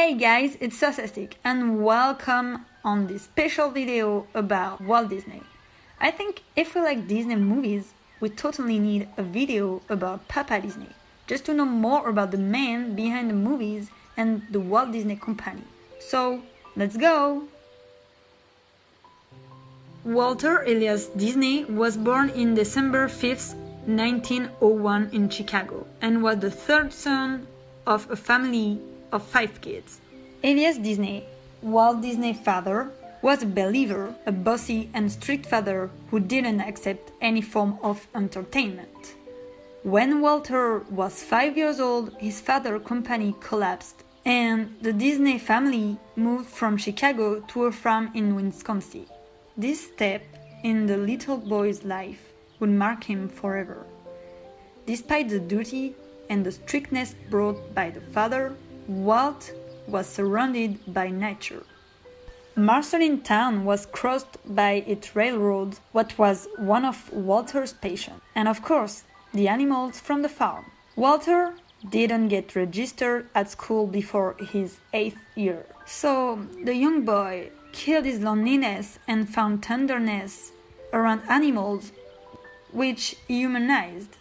Hey guys, it's Slothastic and welcome on this special video about Walt Disney. I think if we like Disney movies, we totally need a video about Papa Disney, just to know more about the man behind the movies and the Walt Disney Company. So, let's go! Walter Elias Disney was born in December 5th, 1901 in Chicago and was the third son of a family of 5 kids. Elias Disney, Walt Disney's father, was a believer, a bossy and strict father who didn't accept any form of entertainment. When Walter was 5 years old, his father's company collapsed and the Disney family moved from Chicago to a farm in Wisconsin. This step in the little boy's life would mark him forever. Despite the duty and the strictness brought by the father, Walt was surrounded by nature. Marceline Town was crossed by its railroad, what was one of Walter's passions, and of course, the animals from the farm. Walter didn't get registered at school before his 8th year, so the young boy killed his loneliness and found tenderness around animals, which he humanized.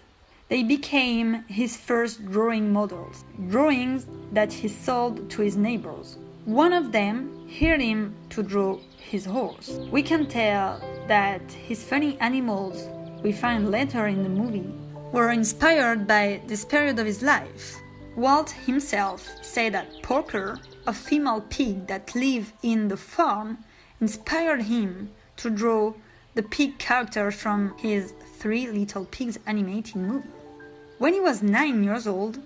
They became his first drawing models, drawings that he sold to his neighbors. One of them hired him to draw his horse. We can tell that his funny animals we find later in the movie were inspired by this period of his life. Walt himself said that Porker, a female pig that lived in the farm, inspired him to draw the pig character from his 3 Little Pigs animated movie. When he was 9 years old,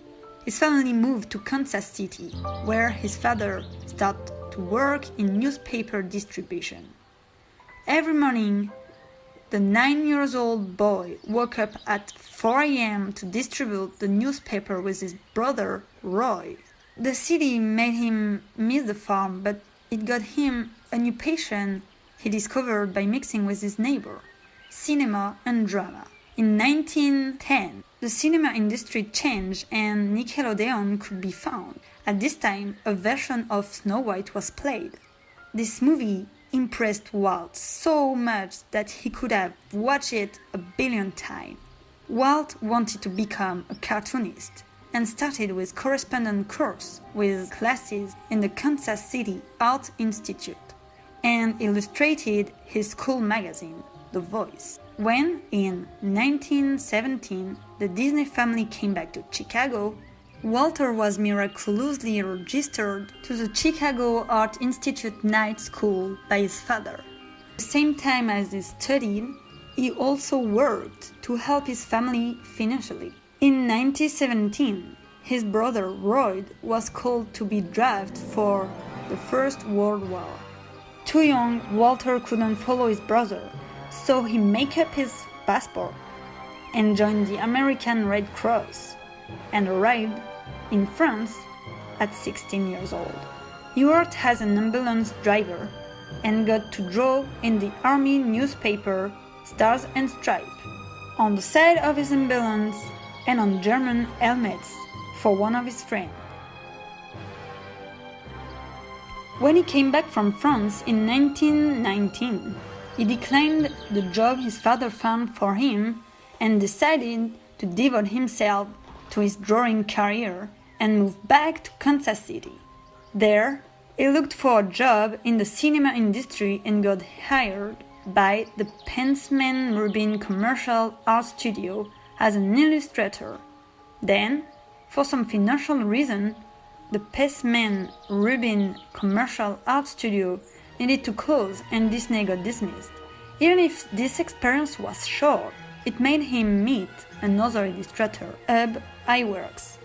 his family moved to Kansas City, where his father started to work in newspaper distribution. Every morning, the 9-year-old boy woke up at 4 a.m. to distribute the newspaper with his brother, Roy. The city made him miss the farm, but it got him a new passion he discovered by mixing with his neighbor, cinema and drama. In 1910, the cinema industry changed and Nickelodeon could be found. At this time, a version of Snow White was played. This movie impressed Walt so much that he could have watched it 1 billion times. Walt wanted to become a cartoonist and started with correspondence course with classes in the Kansas City Art Institute and illustrated his school magazine, The Voice. When, in 1917, the Disney family came back to Chicago, Walter was miraculously registered to the Chicago Art Institute night school by his father. At the same time as he studied, he also worked to help his family financially. In 1917, his brother Roy was called to be drafted for the First World War. Too young, Walter couldn't follow his brother, so he made up his passport and joined the American Red Cross and arrived in France at 16 years old. He worked as an ambulance driver and got to draw in the army newspaper Stars and Stripes on the side of his ambulance and on German helmets for one of his friends. When he came back from France in 1919, he declined the job his father found for him and decided to devote himself to his drawing career and moved back to Kansas City. There, he looked for a job in the cinema industry and got hired by the Pensman Rubin Commercial Art Studio as an illustrator. Then, for some financial reason, the Pensman Rubin Commercial Art Studio needed to close and Disney got dismissed. Even if this experience was short, it made him meet another illustrator, Hub Iwerks.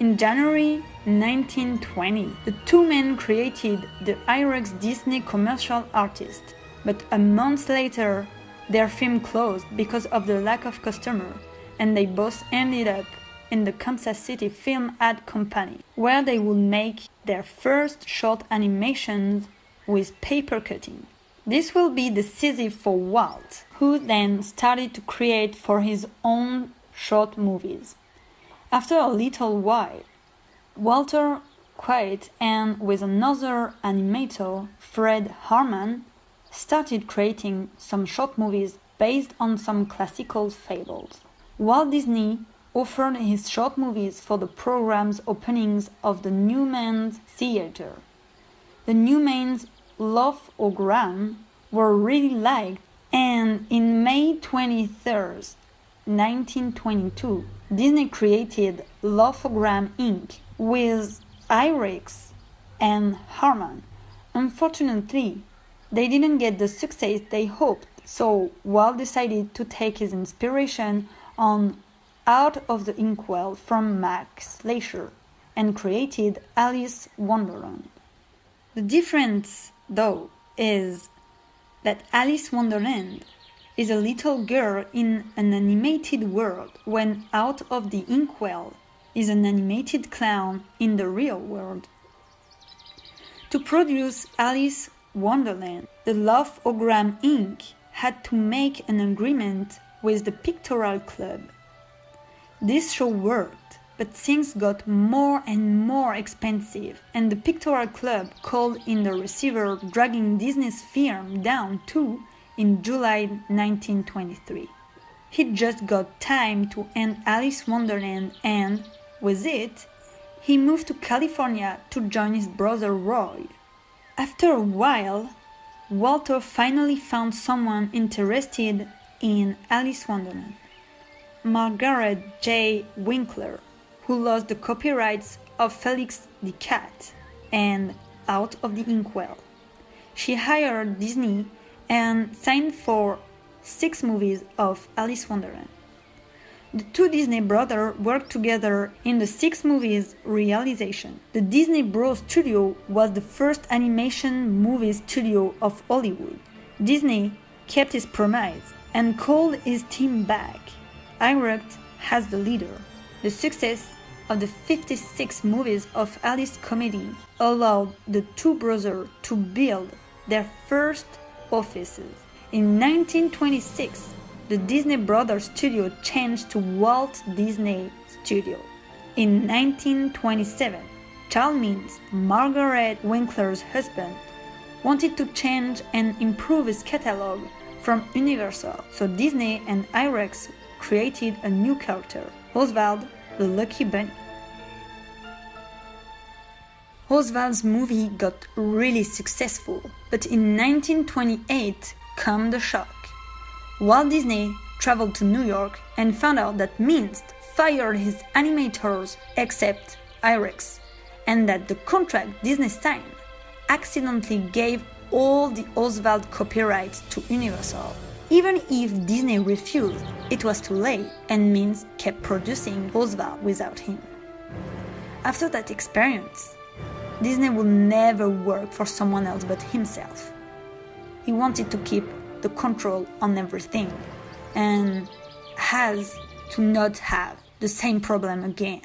In January 1920, the two men created the Iwerks Disney commercial artist, but a month later, their film closed because of the lack of customers, and they both ended up in the Kansas City Film Ad Company, where they would make their first short animations with paper cutting. This will be decisive for Walt, who then started to create for his own short movies. After a little while, Walter quiet and with another animator, Fred Harman, started creating some short movies based on some classical fables. Walt Disney offered his short movies for the program's openings of the Newman's Theatre. The Newman's Slothastic were really liked, and in May 23rd, 1922, Disney created Slothastic Inc. with Irex and Harman. Unfortunately, they didn't get the success they hoped, so Walt decided to take his inspiration on Out of the Inkwell from Max Fleischer and created Alice Wonderland. The difference, though, is that Alice Wonderland is a little girl in an animated world, when Out of the Inkwell is an animated clown in the real world. To produce Alice Wonderland, the Slothastic Inc. had to make an agreement with the Pictorial Club. This show worked, but things got more and more expensive, and the Pictorial Club called in the receiver, dragging Disney's firm down too in July 1923. He just got time to end Alice Wonderland, and, with it, he moved to California to join his brother Roy. After a while, Walter finally found someone interested in Alice Wonderland. Margaret J. Winkler, who lost the copyrights of Felix the Cat and Out of the Inkwell. She hired Disney and signed for 6 movies of Alice Wonderland. The two Disney brothers worked together in the 6 movies' realization. The Disney Bros Studio was the first animation movie studio of Hollywood. Disney kept his promise and called his team back. Irex as the leader. The success of the 56 movies of Alice comedy allowed the two brothers to build their first offices. In 1926, the Disney Brothers Studio changed to Walt Disney Studio. In 1927, Charles Means, Margaret Winkler's husband, wanted to change and improve his catalog from Universal, so Disney and Irex created a new character, Oswald the Lucky Bunny. Oswald's movie got really successful, but in 1928 came the shock. Walt Disney traveled to New York and found out that Means fired his animators except Irex, and that the contract Disney signed accidentally gave all the Oswald copyrights to Universal. Even if Disney refused, it was too late, and Means kept producing Oswald without him. After that experience, Disney would never work for someone else but himself. He wanted to keep the control on everything, and has to not have the same problem again.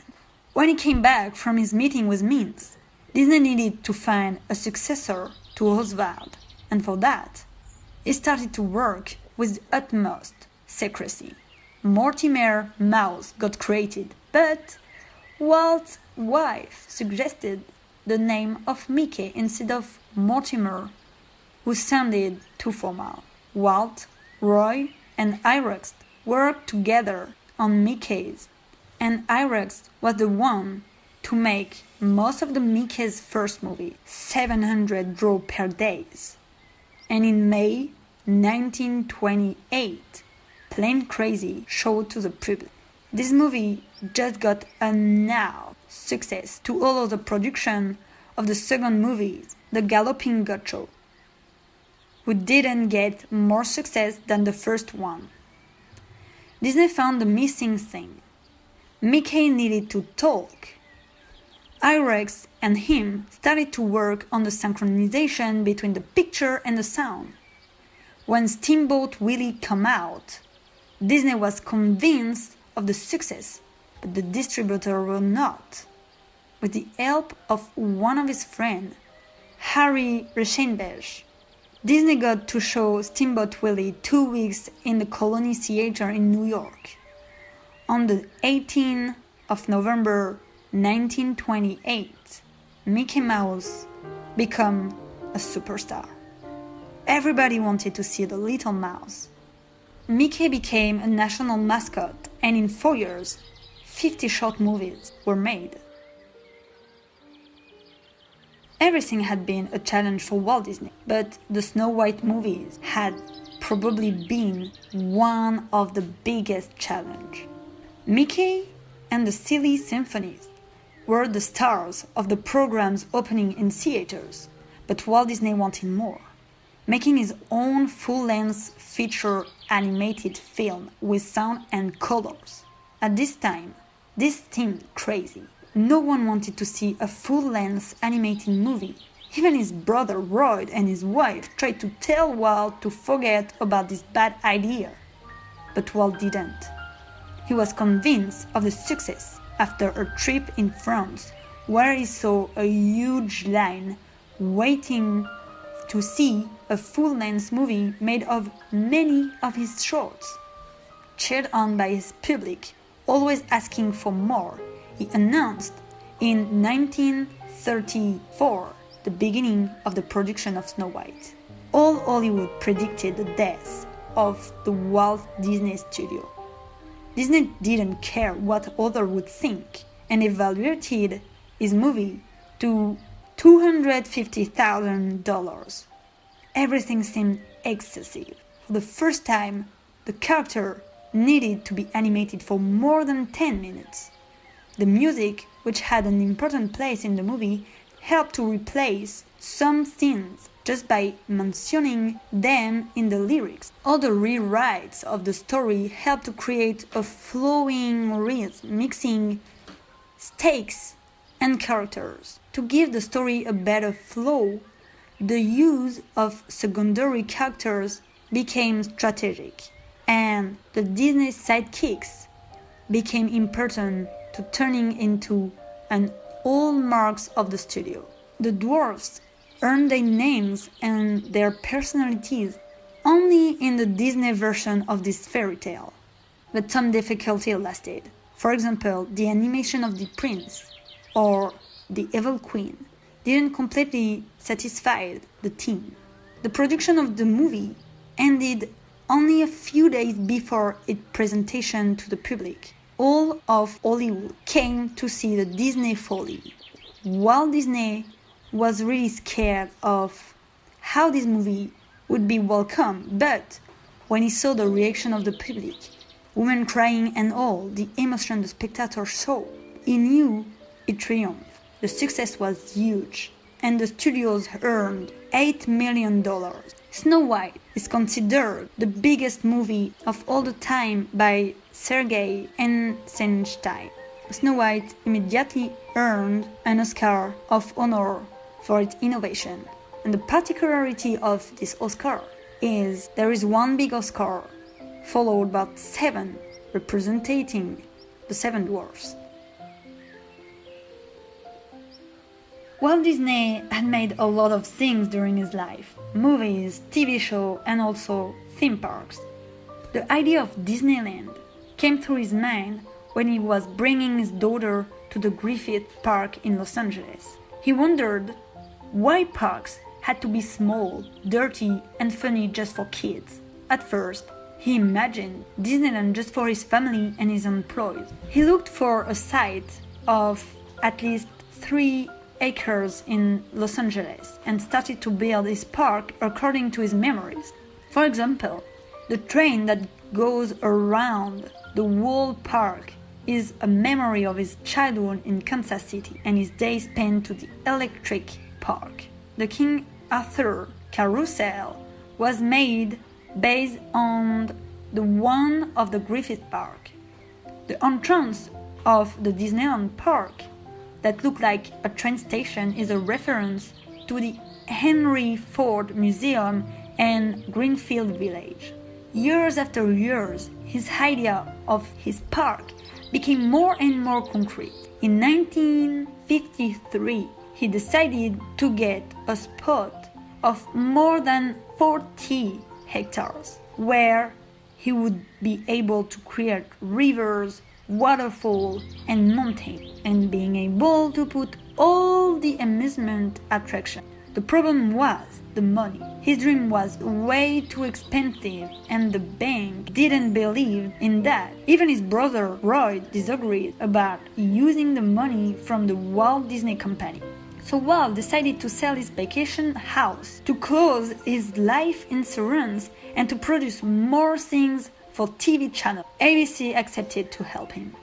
When he came back from his meeting with Means, Disney needed to find a successor to Oswald, and for that, he started to work with the utmost secrecy. Mortimer Mouse got created, but Walt's wife suggested the name of Mickey instead of Mortimer, who sounded too formal. Walt, Roy, and Irex worked together on Mickey's, and Irex was the one to make most of the Mickey's first movie, 700 draws per day. And in May 1928, Plain Crazy showed to the public. This movie just got a now success to all of the production of the second movie, The Gallopin' Gaucho, who didn't get more success than the first one. Disney found the missing thing. Mickey needed to talk. Irex and him started to work on the synchronization between the picture and the sound. When Steamboat Willie came out, Disney was convinced of the success, but the distributor were not. With the help of one of his friends, Harry Reichenbach, Disney got to show Steamboat Willie 2 weeks in the Colony Theater in New York. On the 18th of November 1928, Mickey Mouse became a superstar. Everybody wanted to see the little mouse. Mickey became a national mascot, and in 4 years, 50 short movies were made. Everything had been a challenge for Walt Disney, but the Snow White movies had probably been one of the biggest challenges. Mickey and the Silly Symphonies were the stars of the programs opening in theaters, but Walt Disney wanted more, making his own full-length feature animated film with sound and colors. At this time, this seemed crazy. No one wanted to see a full-length animated movie. Even his brother Roy and his wife tried to tell Walt to forget about this bad idea. But Walt didn't. He was convinced of the success after a trip in France where he saw a huge line waiting to see a full-length movie made of many of his shorts. Cheered on by his public, always asking for more, he announced in 1934 the beginning of the production of Snow White. All Hollywood predicted the death of the Walt Disney Studio. Disney didn't care what others would think and evaluated his movie to $250,000. Everything seemed excessive. For the first time, the character needed to be animated for more than 10 minutes. The music, which had an important place in the movie, helped to replace some scenes just by mentioning them in the lyrics. Other rewrites of the story helped to create a flowing rhythm, mixing stakes and characters. To give the story a better flow, the use of secondary characters became strategic, and the Disney sidekicks became important to turning into an hallmarks of the studio. The dwarfs earned their names and their personalities only in the Disney version of this fairy tale, but some difficulty lasted. For example, the animation of the prince or the evil queen didn't completely satisfy the team. The production of the movie ended only a few days before its presentation to the public. All of Hollywood came to see the Disney folly. Walt Disney was really scared of how this movie would be welcomed, but when he saw the reaction of the public, women crying and all the emotion the spectators saw, he knew it triumphed. The success was huge, and the studios earned $8 million. Snow White is considered the biggest movie of all the time by Sergei Eisenstein. Snow White immediately earned an Oscar of Honor for its innovation. And the particularity of this Oscar is there is one big Oscar followed by 7 representing the 7 dwarfs. Walt Disney had made a lot of things during his life, movies, TV shows, and also theme parks. The idea of Disneyland came through his mind when he was bringing his daughter to the Griffith Park in Los Angeles. He wondered why parks had to be small, dirty, and funny just for kids. At first, he imagined Disneyland just for his family and his employees. He looked for a site of at least 3 acres in Los Angeles and started to build his park according to his memories. For example, the train that goes around the whole park is a memory of his childhood in Kansas City and his days spent to the electric park. The King Arthur carousel was made based on the one of the Griffith Park. The entrance of the Disneyland park that looked like a train station is a reference to the Henry Ford Museum and Greenfield Village. Years after years, his idea of his park became more and more concrete. In 1953, he decided to get a spot of more than 40 hectares where he would be able to create rivers, waterfall and mountain, and being able to put all the amusement attractions. The problem was the money. His dream was way too expensive and the bank didn't believe in that. Even his brother Roy disagreed about using the money from the Walt Disney Company. So Walt decided to sell his vacation house, to close his life insurance, and to produce more things for TV channel. ABC accepted to help him.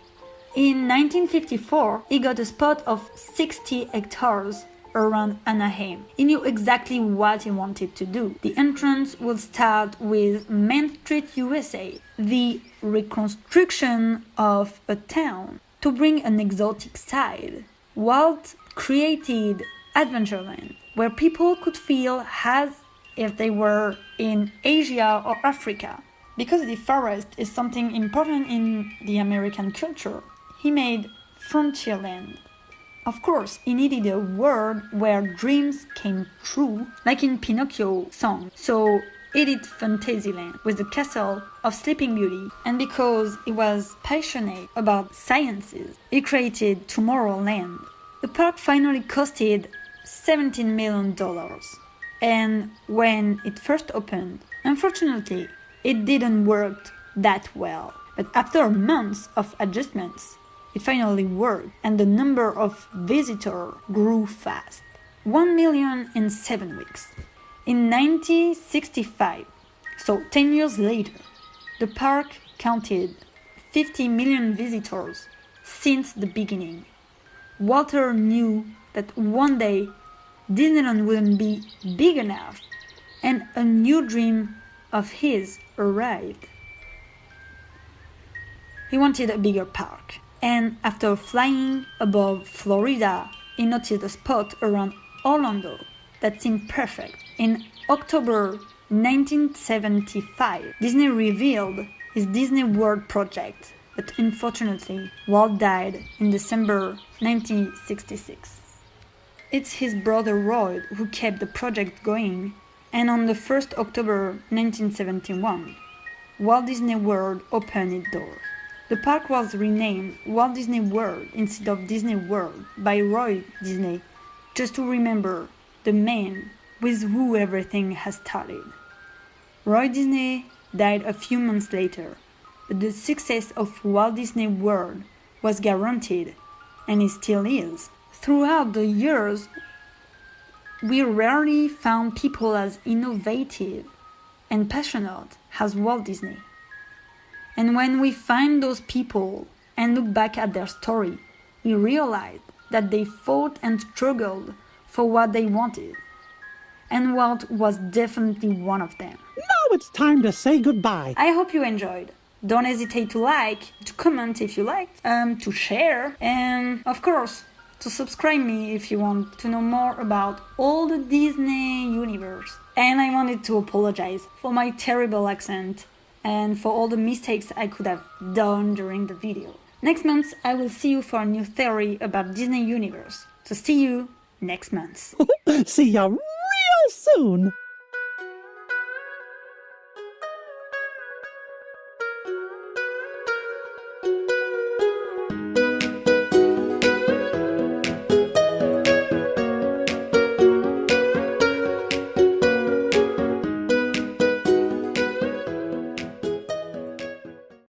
In 1954, he got a spot of 60 hectares around Anaheim. He knew exactly what he wanted to do. The entrance would start with Main Street, USA, the reconstruction of a town to bring an exotic side. Walt created Adventureland, where people could feel as if they were in Asia or Africa. Because the forest is something important in the American culture, he made Frontierland. Of course, he needed a world where dreams came true, like in Pinocchio's song. So he did Fantasyland with the castle of Sleeping Beauty. And because he was passionate about sciences, he created Tomorrowland. The park finally costed $17 million. And when it first opened, unfortunately, it didn't work that well. But after months of adjustments, it finally worked, and the number of visitors grew fast. 1 million in 7 weeks. In 1965, so 10 years later, the park counted 50 million visitors since the beginning. Walter knew that one day Disneyland wouldn't be big enough, and a new dream of his arrived. He wanted a bigger park. And after flying above Florida, he noticed a spot around Orlando that seemed perfect. In October 1975, Disney revealed his Disney World project, but unfortunately, Walt died in December 1966. It's his brother Roy who kept the project going, and on the 1st October 1971, Walt Disney World opened its doors. The park was renamed Walt Disney World instead of Disney World by Roy Disney, just to remember the man with who everything has started. Roy Disney died a few months later, but the success of Walt Disney World was guaranteed, and it still is. Throughout the years, we rarely found people as innovative and passionate as Walt Disney. And when we find those people and look back at their story, we realize that they fought and struggled for what they wanted. And Walt was definitely one of them. Now it's time to say goodbye. I hope you enjoyed. Don't hesitate to like, to comment if you liked, to share, and of course, to subscribe me if you want to know more about all the Disney universe. And I wanted to apologize for my terrible accent and for all the mistakes I could have done during the video. Next month, I will see you for a new theory about Disney Universe. So see you next month. See ya real soon!